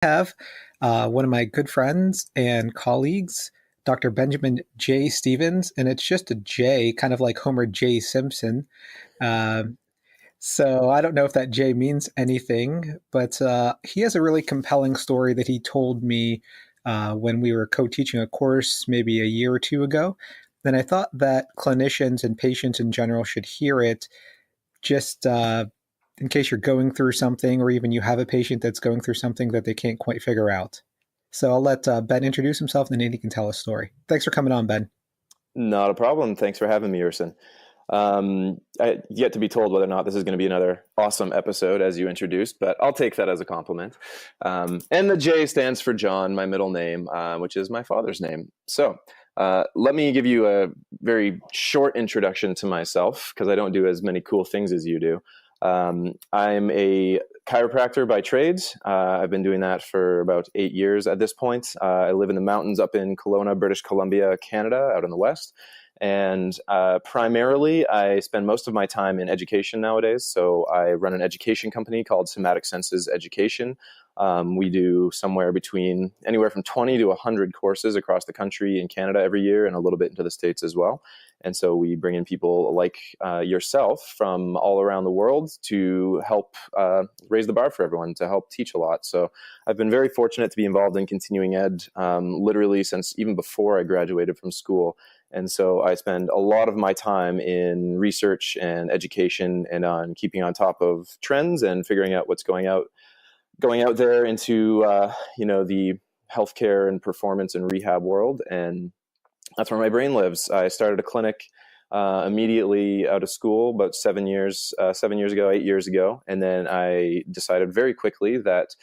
Have one of my good friends and colleagues, Dr. Benjamin J. Stevens, and it's just a J, kind of like Homer J. Simpson. Um, so I don't know if that J means anything, but he has a really compelling story that he told me when we were co-teaching a course maybe a year or two ago. Then I thought that clinicians and patients in general should hear it just in case you're going through something or even you have a patient that's going through something that they can't quite figure out. So I'll let Ben introduce himself and then he can tell a story. Thanks for coming on, Ben. Not a problem. Thanks for having me, Urson. I yet to be told whether or not this is going to be another awesome episode as you introduced, but I'll take that as a compliment. And the J stands for John, my middle name, which is my father's name. So let me give you a very short introduction to myself because I don't do as many cool things as you do. I'm a chiropractor by trade. I've been doing that for about 8 years at this point. I live in the mountains up in Kelowna, British Columbia, Canada, out in the west. And primarily, I spend most of my time in education nowadays. So I run an education company called Somatic Senses Education. We do somewhere between anywhere from 20 to 100 courses across the country in Canada every year and a little bit into the States as well. And so we bring in people like yourself from all around the world to help raise the bar for everyone, to help teach a lot. So I've been very fortunate to be involved in continuing ed literally since even before I graduated from school. And so I spend a lot of my time in research and education and on keeping on top of trends and figuring out what's going out there into the healthcare and performance and rehab world. And that's where my brain lives. I started a clinic immediately out of school about 8 years ago. And then I decided very quickly that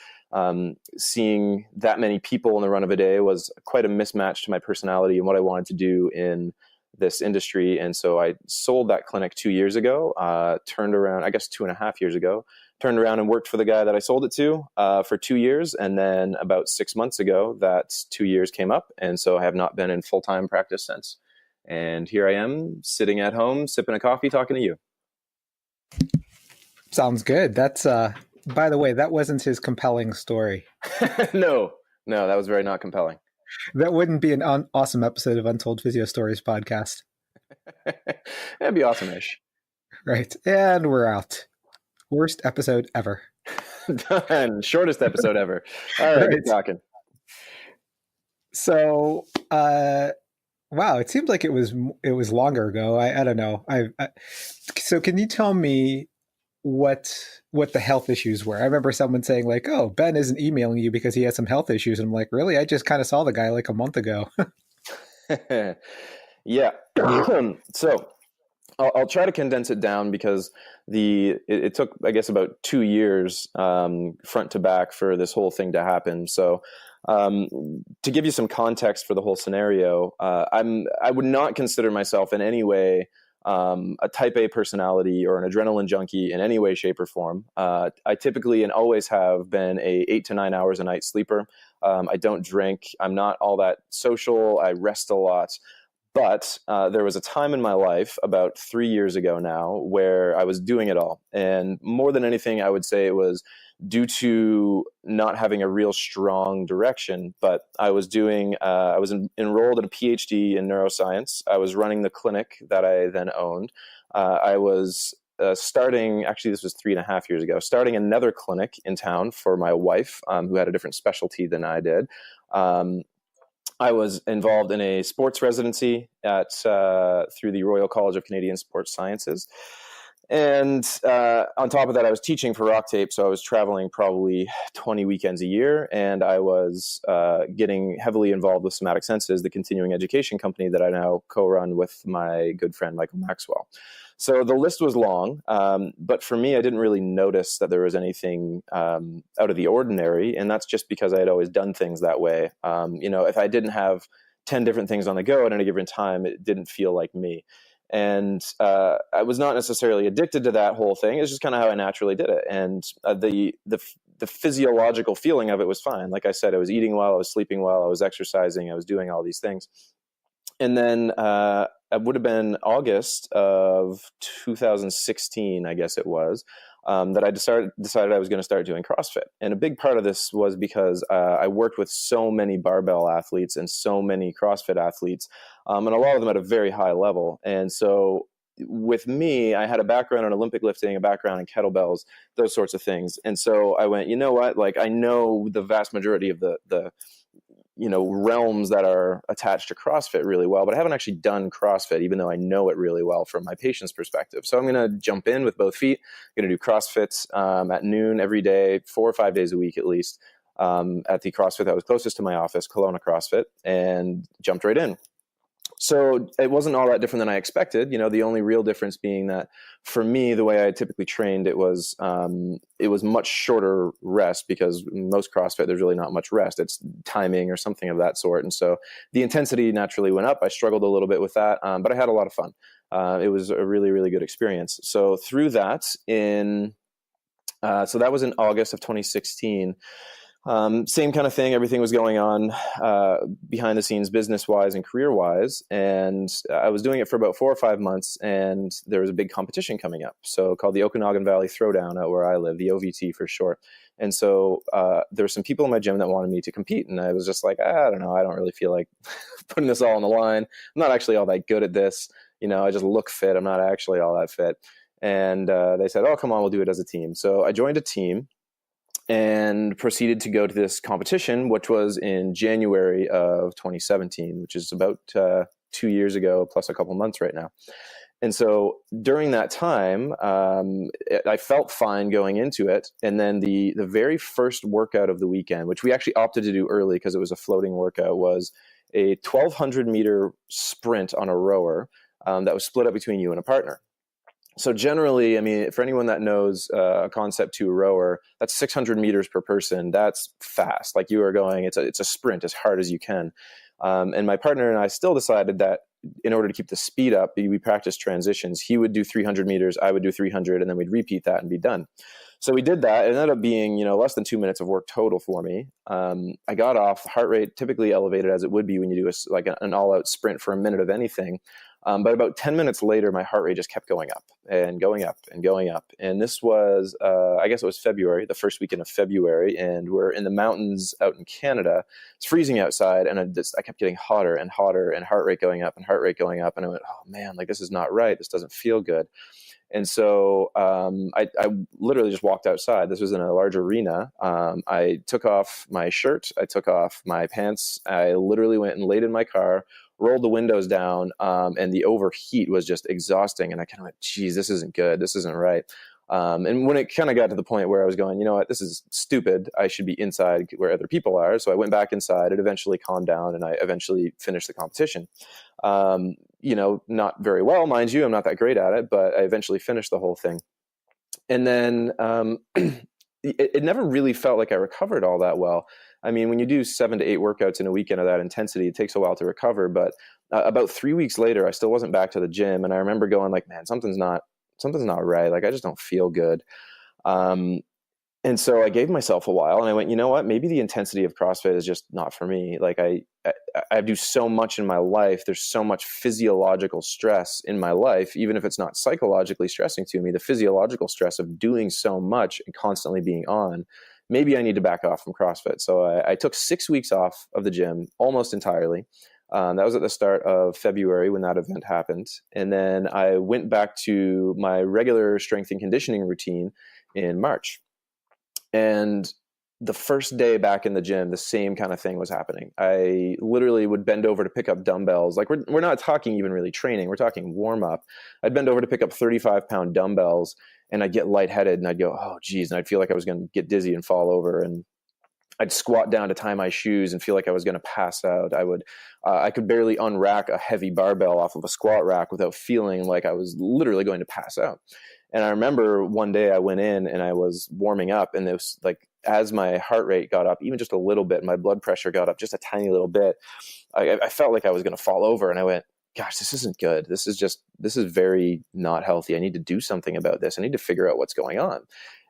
seeing that many people in the run of a day was quite a mismatch to my personality and what I wanted to do in this industry. And so I sold that clinic 2 years ago, turned around, I guess 2.5 years ago, turned around and worked for the guy that I sold it to for 2 years. And then about 6 months ago, that 2 years came up. And so I have not been in full-time practice since. And here I am sitting at home, sipping a coffee, talking to you. Sounds good. That's, by the way, that wasn't his compelling story. No, that was very not compelling. That wouldn't be an awesome episode of Untold Physio Stories podcast. That'd be awesome-ish. Right. And we're out. Worst episode ever. Done. Shortest episode ever. All right, Good talking. So, wow, it seems like it was longer ago. I don't know. So can you tell me what the health issues were? I remember someone saying like, "Oh, Ben isn't emailing you because he has some health issues." And I'm like, "Really? I just kind of saw the guy like a month ago." Yeah. So I'll try to condense it down because it took, I guess, about 2 years front to back for this whole thing to happen. So to give you some context for the whole scenario, I would not consider myself in any way a type A personality or an adrenaline junkie in any way, shape, or form. I typically and always have been a 8 to 9 hours a night sleeper. I don't drink. I'm not all that social. I rest a lot. But there was a time in my life about 3 years ago now where I was doing it all. And more than anything, I would say it was due to not having a real strong direction. But I was enrolled in a PhD in neuroscience. I was running the clinic that I then owned. I was starting, actually this was 3.5 years ago, starting another clinic in town for my wife, who had a different specialty than I did. I was involved in a sports residency through the Royal College of Canadian Sports Sciences. And on top of that, I was teaching for Rock Tape, so I was traveling probably 20 weekends a year, and I was getting heavily involved with Somatic Senses, the continuing education company that I now co-run with my good friend Michael Maxwell. So the list was long, but for me, I didn't really notice that there was anything out of the ordinary, and that's just because I had always done things that way. If I didn't have 10 different things on the go at any given time, it didn't feel like me. And I was not necessarily addicted to that whole thing. It's just kind of how I naturally did it. And the physiological feeling of it was fine. Like I said, I was eating well, I was sleeping well, I was exercising, I was doing all these things. And then it would have been August of 2016, I guess it was. that I decided I was going to start doing CrossFit. And a big part of this was because I worked with so many barbell athletes and so many CrossFit athletes, and a lot of them at a very high level. And so with me, I had a background in Olympic lifting, a background in kettlebells, those sorts of things. And so I went, you know what, like I know the vast majority of the realms that are attached to CrossFit really well, but I haven't actually done CrossFit, even though I know it really well from my patient's perspective. So I'm going to jump in with both feet. I'm going to do CrossFit at noon every day, 4 or 5 days a week at least, at the CrossFit that was closest to my office, Kelowna CrossFit, and jumped right in. So it wasn't all that different than I expected. The only real difference being that for me, the way I typically trained, it was much shorter rest, because most CrossFit, there's really not much rest. It's timing or something of that sort. And so the intensity naturally went up. I struggled a little bit with that, but I had a lot of fun. It was a really, really good experience. So through that so that was in August of 2016. Same kind of thing. Everything was going on behind the scenes, business-wise and career-wise. And I was doing it for about 4 or 5 months, and there was a big competition coming up, so called the Okanagan Valley Throwdown out where I live, the OVT for short. And so there were some people in my gym that wanted me to compete, and I was just like, I don't know, I don't really feel like putting this all on the line. I'm not actually all that good at this. I just look fit. I'm not actually all that fit. And they said, oh, come on, we'll do it as a team. So I joined a team and proceeded to go to this competition, which was in January of 2017, which is about 2 years ago, plus a couple months right now. And so during that time, I felt fine going into it. And then the very first workout of the weekend, which we actually opted to do early because it was a floating workout, was a 1,200 meter sprint on a rower that was split up between you and a partner. So generally, I mean, for anyone that knows a Concept 2 rower, that's 600 meters per person. That's fast. Like you are going, it's a sprint as hard as you can. And my partner and I still decided that in order to keep the speed up, we practiced transitions. He would do 300 meters, I would do 300, and then we'd repeat that and be done. So we did that. It ended up being, less than 2 minutes of work total for me. I got off, heart rate typically elevated as it would be when you do an all-out sprint for a minute of anything. But about 10 minutes later, my heart rate just kept going up and going up and going up. And this was, I guess it was February, the first weekend of February, and we're in the mountains out in Canada. It's freezing outside, and I kept getting hotter and hotter, and heart rate going up and heart rate going up. And I went, oh man, like this is not right. This doesn't feel good. And so I literally just walked outside. This was in a large arena. I took off my shirt. I took off my pants. I literally went and laid in my car, rolled the windows down, and the overheat was just exhausting. And I kind of went, geez, this isn't good. This isn't right. And when it kind of got to the point where I was going, you know what, this is stupid. I should be inside where other people are. So I went back inside. It eventually calmed down, and I eventually finished the competition. Not very well, mind you. I'm not that great at it, but I eventually finished the whole thing. And then it never really felt like I recovered all that well. I mean, when you do 7 to 8 workouts in a weekend of that intensity, it takes a while to recover. But about 3 weeks later, I still wasn't back to the gym. And I remember going like, man, something's not right. Like, I just don't feel good. And so I gave myself a while, and I went, you know what, maybe the intensity of CrossFit is just not for me. Like I do so much in my life. There's so much physiological stress in my life, even if it's not psychologically stressing to me, the physiological stress of doing so much and constantly being on, maybe I need to back off from CrossFit. So I took 6 weeks off of the gym almost entirely. That was at the start of February when that event happened. And then I went back to my regular strength and conditioning routine in March. And the first day back in the gym, the same kind of thing was happening. I literally would bend over to pick up dumbbells. Like we're not talking even really training. We're talking warm up. I'd bend over to pick up 35-pound dumbbells, and I'd get lightheaded, and I'd go, oh, geez. And I'd feel like I was going to get dizzy and fall over. And I'd squat down to tie my shoes and feel like I was going to pass out. I could barely unrack a heavy barbell off of a squat rack without feeling like I was literally going to pass out. And I remember one day I went in and I was warming up, and it was like, as my heart rate got up even just a little bit, my blood pressure got up just a tiny little bit, I felt like I was going to fall over. And I went, gosh, this isn't good. This is very not healthy. I need to do something about this. I need to figure out what's going on.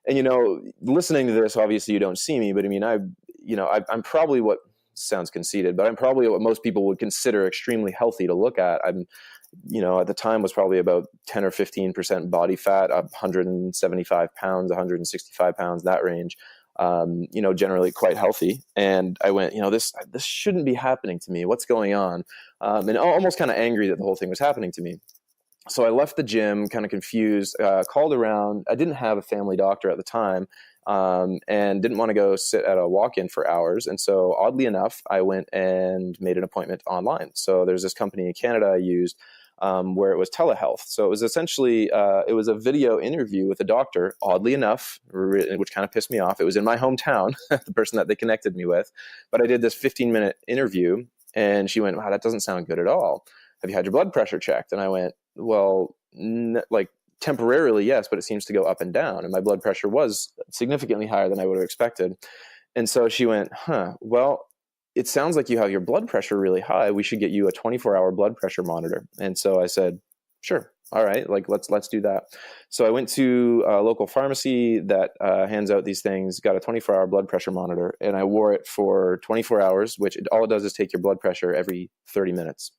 And, listening to this, obviously you don't see me, but I mean, I'm probably what sounds conceited, but I'm probably what most people would consider extremely healthy to look at. at the time was probably about 10 or 15% body fat, 175 pounds, 165 pounds, that range. Generally quite healthy. And I went, this shouldn't be happening to me. What's going on? And almost kind of angry that the whole thing was happening to me. So I left the gym kind of confused, called around. I didn't have a family doctor at the time, and didn't want to go sit at a walk-in for hours. And so oddly enough, I went and made an appointment online. So there's this company in Canada I used, where it was telehealth. So it was essentially, it was a video interview with a doctor, oddly enough, which kind of pissed me off. It was in my hometown, the person that they connected me with. But I did this 15-minute interview, and she went, wow, that doesn't sound good at all. Have you had your blood pressure checked? And I went, well, like temporarily, yes, but it seems to go up and down. And my blood pressure was significantly higher than I would have expected. And so she went, well, it sounds like you have your blood pressure really high. We should get you a 24-hour blood pressure monitor. And so I said, sure. All right, like let's do that. So I went to a local pharmacy that hands out these things, got a 24-hour blood pressure monitor, and I wore it for 24 hours, which all it does is take your blood pressure every 30 minutes.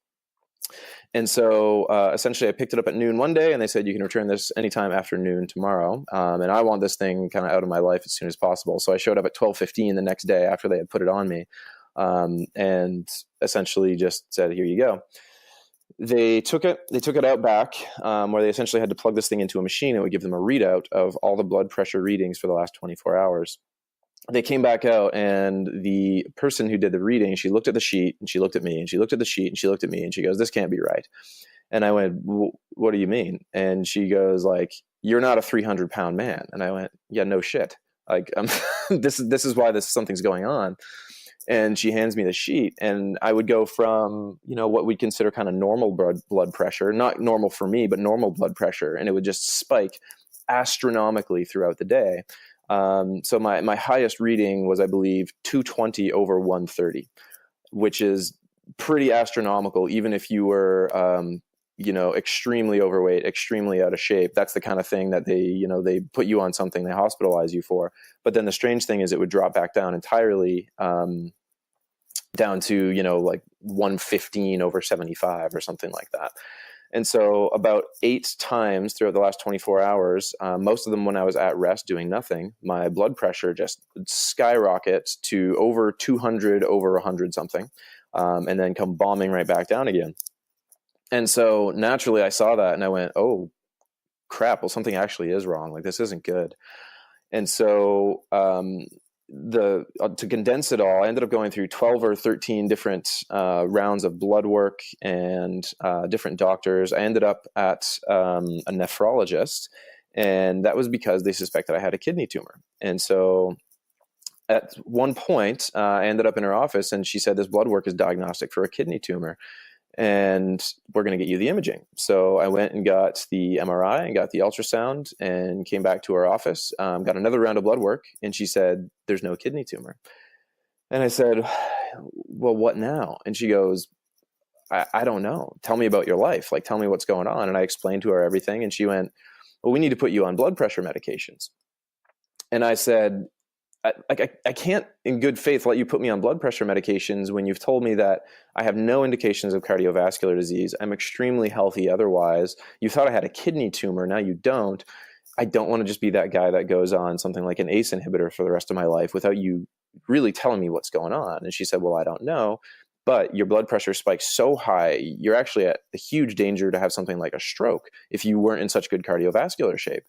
And so essentially I picked it up at noon one day, and they said, you can return this anytime after noon tomorrow. And I want this thing kind of out of my life as soon as possible. So I showed up at 12:15 the next day after they had put it on me, and essentially just said, here you go. They took it out back, where they essentially had to plug this thing into a machine. It would give them a readout of all the blood pressure readings for the last 24 hours. They came back out, and the person who did the reading, she looked at the sheet, and she looked at me, and she looked at the sheet, and she looked at me, and she goes, this can't be right. And I went, what do you mean? And she goes, like, you're not a 300-pound man. And I went, yeah, no shit. Like, this is why something's going on. And she hands me the sheet, and I would go from, what we'd consider kind of normal blood pressure, not normal for me, but normal blood pressure. And it would just spike astronomically throughout the day. So my highest reading was, I believe, 220 over 130, which is pretty astronomical, even if you were, extremely overweight, extremely out of shape. That's the kind of thing that they put you on something, they hospitalize you for. But then the strange thing is it would drop back down entirely, down to, like 115 over 75 or something like that. And so about 8 times throughout the last 24 hours, most of them when I was at rest doing nothing, my blood pressure just skyrockets to over 200 over 100 something, and then come bombing right back down again. And so naturally I saw that and I went, oh, crap, well, something actually is wrong. Like, this isn't good. And so to condense it all, I ended up going through 12 or 13 different rounds of blood work and different doctors. I ended up at a nephrologist, and that was because they suspected I had a kidney tumor. And so at one point, I ended up in her office, and she said, this blood work is diagnostic for a kidney tumor, and we're going to get you the imaging. So I went and got the MRI and got the ultrasound and came back to our office, got another round of blood work, and she said, there's no kidney tumor. And I said, well, what now? And she goes, I don't know. Tell me about your life. Like, tell me what's going on. And I explained to her everything. And she went, well, we need to put you on blood pressure medications. And I said, I can't in good faith let you put me on blood pressure medications when you've told me that I have no indications of cardiovascular disease. I'm extremely healthy otherwise. You thought I had a kidney tumor. Now you don't. I don't want to just be that guy that goes on something like an ACE inhibitor for the rest of my life without you really telling me what's going on. And she said, well, I don't know, but your blood pressure spikes so high, you're actually at a huge danger to have something like a stroke if you weren't in such good cardiovascular shape.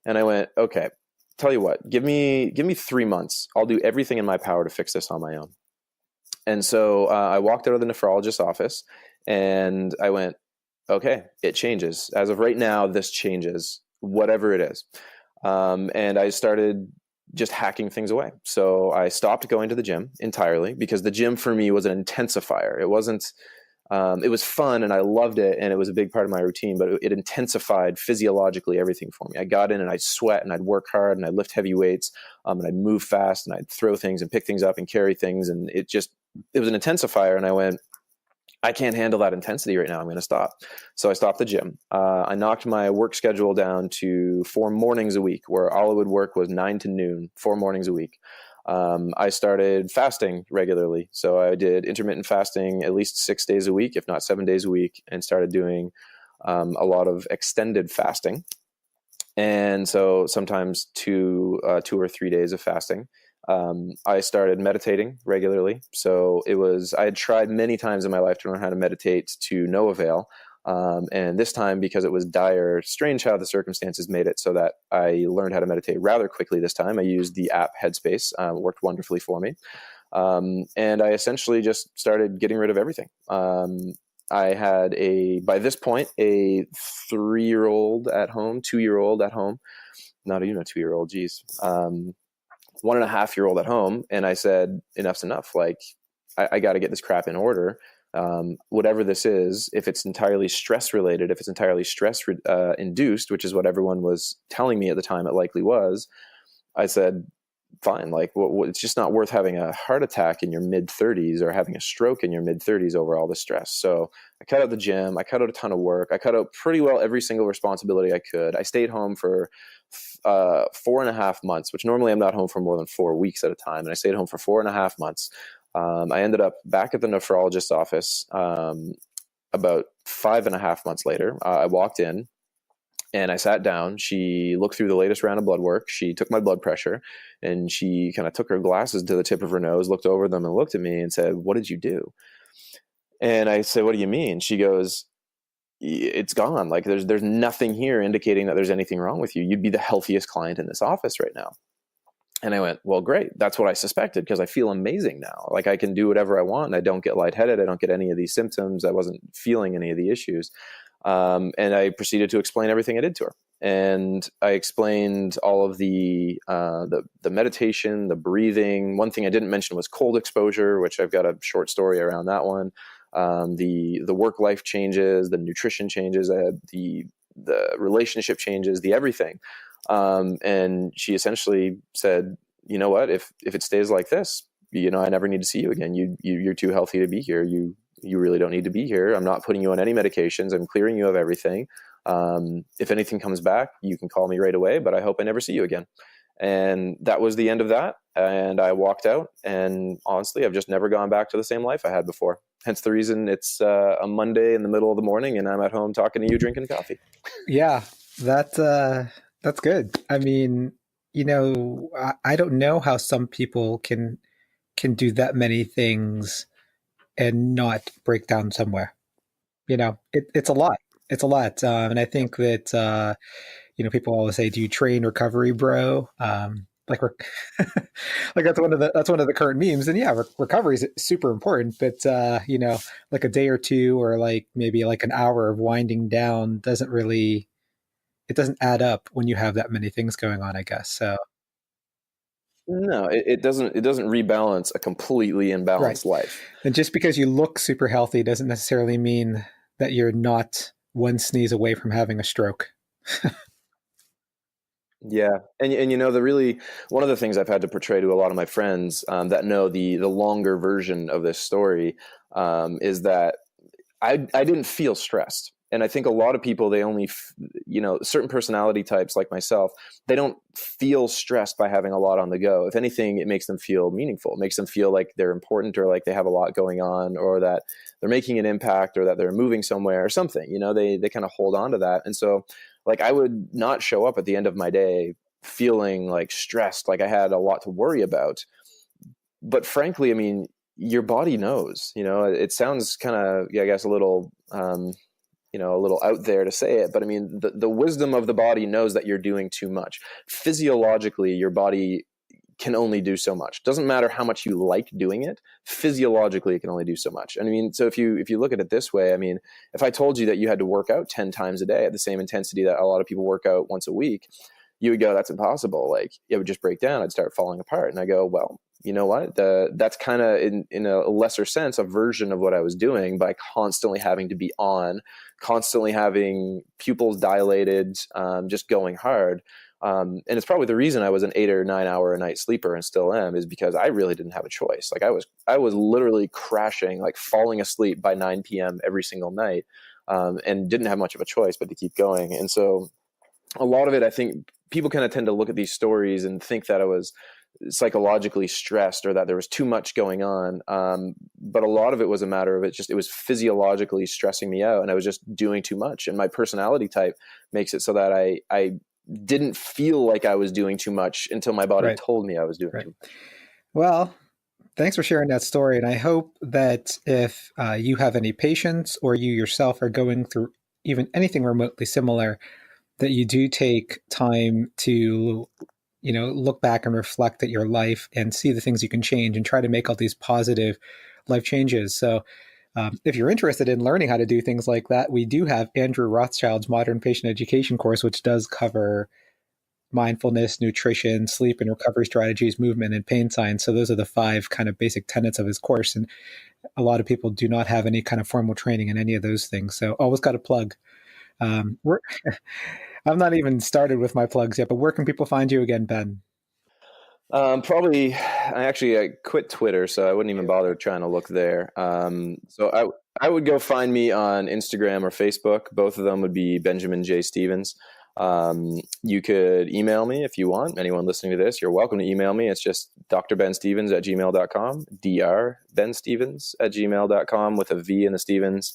And I went, okay, tell you what, give me 3 months. I'll do everything in my power to fix this on my own. And so I walked out of the nephrologist's office and I went, okay, it changes. As of right now, this changes, whatever it is. And I started just hacking things away. So I stopped going to the gym entirely because the gym for me was an intensifier. It wasn't, it was fun and I loved it and it was a big part of my routine, but it intensified physiologically everything for me. I got in and I'd sweat and I'd work hard and I'd lift heavy weights, and I'd move fast and I'd throw things and pick things up and carry things. And it was an intensifier. And I went, I can't handle that intensity right now. I'm going to stop. So I stopped the gym. I knocked my work schedule down to 4 mornings a week, where all I would work was 9 to noon, 4 mornings a week. I started fasting regularly. So I did intermittent fasting at least 6 days a week, if not 7 days a week, and started doing a lot of extended fasting. And so sometimes 2 or 3 days of fasting. I started meditating regularly. So I had tried many times in my life to learn how to meditate to no avail. And this time, because it was dire, strange how the circumstances made it so that I learned how to meditate rather quickly this time. I used the app Headspace, worked wonderfully for me. And I essentially just started getting rid of everything. I had by this point, a 3-year-old at home, 2-year-old at home, not even a 2-year-old, geez, 1.5-year-old at home. And I said, enough's enough. Like, I got to get this crap in order. Whatever this is, if it's entirely stress related, if it's entirely stress induced, which is what everyone was telling me at the time it likely was, I said, fine. Like, it's just not worth having a heart attack in your mid 30s or having a stroke in your mid 30s over all the stress. So I cut out the gym. I cut out a ton of work. I cut out pretty well every single responsibility I could. I stayed home for 4.5 months, which normally I'm not home for more than 4 weeks at a time. And I stayed home for 4.5 months. I ended up back at the nephrologist's office about 5.5 months later. I walked in and I sat down. She looked through the latest round of blood work. She took my blood pressure and she kind of took her glasses to the tip of her nose, looked over them and looked at me and said, "What did you do?" And I said, "What do you mean?" She goes, "It's gone. Like, there's nothing here indicating that there's anything wrong with you. You'd be the healthiest client in this office right now." And I went, "Well, great. That's what I suspected, because I feel amazing now. Like, I can do whatever I want and I don't get lightheaded. I don't get any of these symptoms. I wasn't feeling any of the issues." And I proceeded to explain everything I did to her. And I explained all of the meditation, the breathing. One thing I didn't mention was cold exposure, which I've got a short story around that one. The work life changes, the nutrition changes, the relationship changes, the everything. And she essentially said, "You know what? If it stays like this, I never need to see you again. You're too healthy to be here. You really don't need to be here. I'm not putting you on any medications. I'm clearing you of everything. If anything comes back, you can call me right away, but I hope I never see you again." And that was the end of that. And I walked out, and honestly, I've just never gone back to the same life I had before. Hence the reason it's a Monday in the middle of the morning and I'm at home talking to you, drinking coffee. Yeah, that's good. I mean, I don't know how some people can do that many things and not break down somewhere. It's a lot. It's a lot, and I think that people always say, "Do you train recovery, bro?" Like, like that's one of the current memes. And yeah, recovery is super important, but like a day or two, or like maybe like an hour of winding down it doesn't add up when you have that many things going on, I guess. So No, it doesn't. It doesn't rebalance a completely right, imbalanced life. and just because you look super healthy doesn't necessarily mean that you're not one sneeze away from having a stroke. Yeah, and the really one of the things I've had to portray to a lot of my friends that know the longer version of this story is that I didn't feel stressed. And I think a lot of people, they only, certain personality types like myself, they don't feel stressed by having a lot on the go. If anything, it makes them feel meaningful. It makes them feel like they're important, or like they have a lot going on, or that they're making an impact, or that they're moving somewhere or something. They kind of hold on to that. And so, like, I would not show up at the end of my day feeling like stressed, like I had a lot to worry about. But frankly, I mean, your body knows. It sounds kind of, yeah, I guess, a little a little out there to say it, but I mean, the wisdom of the body knows that you're doing too much. Physiologically, your body can only do so much. Doesn't matter how much you like doing it. Physiologically, it can only do so much. And I mean, so if you look at it this way, I mean, if I told you that you had to work out 10 times a day at the same intensity that a lot of people work out once a week, you would go, "That's impossible." Like, it would just break down. I'd start falling apart. And I go, well, you know what? That's kind of in a lesser sense a version of what I was doing by constantly having to be on, constantly having pupils dilated, just going hard. And it's probably the reason I was an 8 or 9 hour a night sleeper and still am, is because I really didn't have a choice. Like, I was literally crashing, like falling asleep by 9 p.m. every single night, and didn't have much of a choice but to keep going. And so a lot of it, I think people kind of tend to look at these stories and think that I was psychologically stressed or that there was too much going on. But a lot of it was a matter of it was physiologically stressing me out, and I was just doing too much. And my personality type makes it so that I didn't feel like I was doing too much until my body Right. told me I was doing Right. too much. Well, thanks for sharing that story. And I hope that if you have any patients or you yourself are going through even anything remotely similar, that you do take time to, look back and reflect at your life and see the things you can change and try to make all these positive life changes. So, if you're interested in learning how to do things like that, we do have Andrew Rothschild's Modern Patient Education course, which does cover mindfulness, nutrition, sleep and recovery strategies, movement, and pain science. So those are the 5 kind of basic tenets of his course. And a lot of people do not have any kind of formal training in any of those things. So always got to plug. We're I'm not even started with my plugs yet, but where can people find you again, Ben? Probably, I quit Twitter, so I wouldn't even bother trying to look there. So I would go find me on Instagram or Facebook. Both of them would be Benjamin J. Stevens. You could email me if you want. Anyone listening to this, you're welcome to email me. It's just drbenstevens@gmail.com, drbenstevens@gmail.com with a V in the Stevens.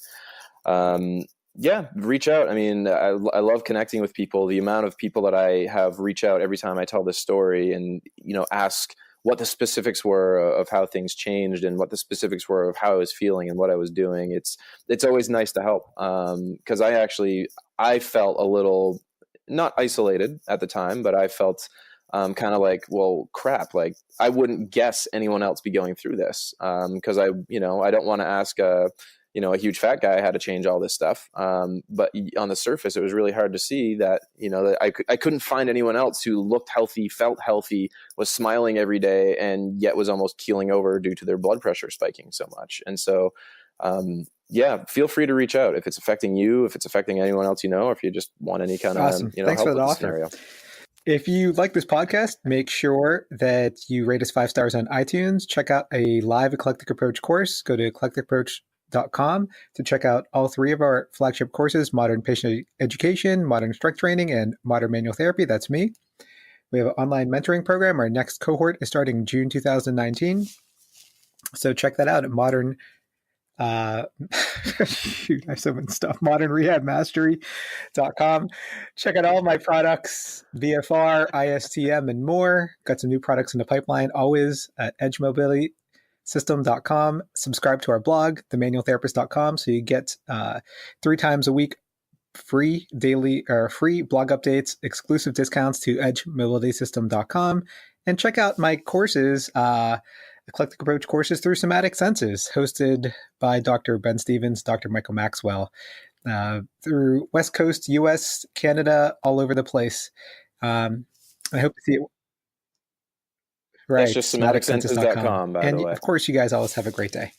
Yeah, reach out. I mean, I love connecting with people. The amount of people that I have reach out every time I tell this story and, ask what the specifics were of how things changed and what the specifics were of how I was feeling and what I was doing. It's always nice to help. Cause I felt a little, not isolated at the time, but I felt kind of like, well, crap, like I wouldn't guess anyone else be going through this. Cause I don't want to ask a huge fat guy how to change all this stuff. But on the surface, it was really hard to see that, that I couldn't find anyone else who looked healthy, felt healthy, was smiling every day, and yet was almost keeling over due to their blood pressure spiking so much. And so, yeah, feel free to reach out if it's affecting you, if it's affecting anyone else, or if you just want any kind of, Awesome. Thanks help for that with the offer. scenario. If you like this podcast, make sure that you rate us 5 stars on iTunes. Check out a live eclectic approach course. Go to eclecticapproach.com to check out all 3 of our flagship courses: Modern Patient Education, Modern Strength Training, and Modern Manual Therapy. That's me. We have an online mentoring program. Our next cohort is starting June 2019. So check that out at Modern shoot, I have so much stuff. modernrehabmastery.com. Check out all my products: VFR, ISTM, and more. Got some new products in the pipeline always at edgemobilitysystem.com. Subscribe to our blog, themanualtherapist.com, so you get 3 times a week free daily or free blog updates, exclusive discounts to edgemobilitysystem.com. And check out my courses, Eclectic Approach courses through somatic senses, hosted by Dr. Ben Stevens, Dr. Michael Maxwell, through West Coast, US, Canada, all over the place. I hope to see it. That's Right, just somaticsenses.com. somaticsenses.com, by And the way. of course, you guys always have a great day.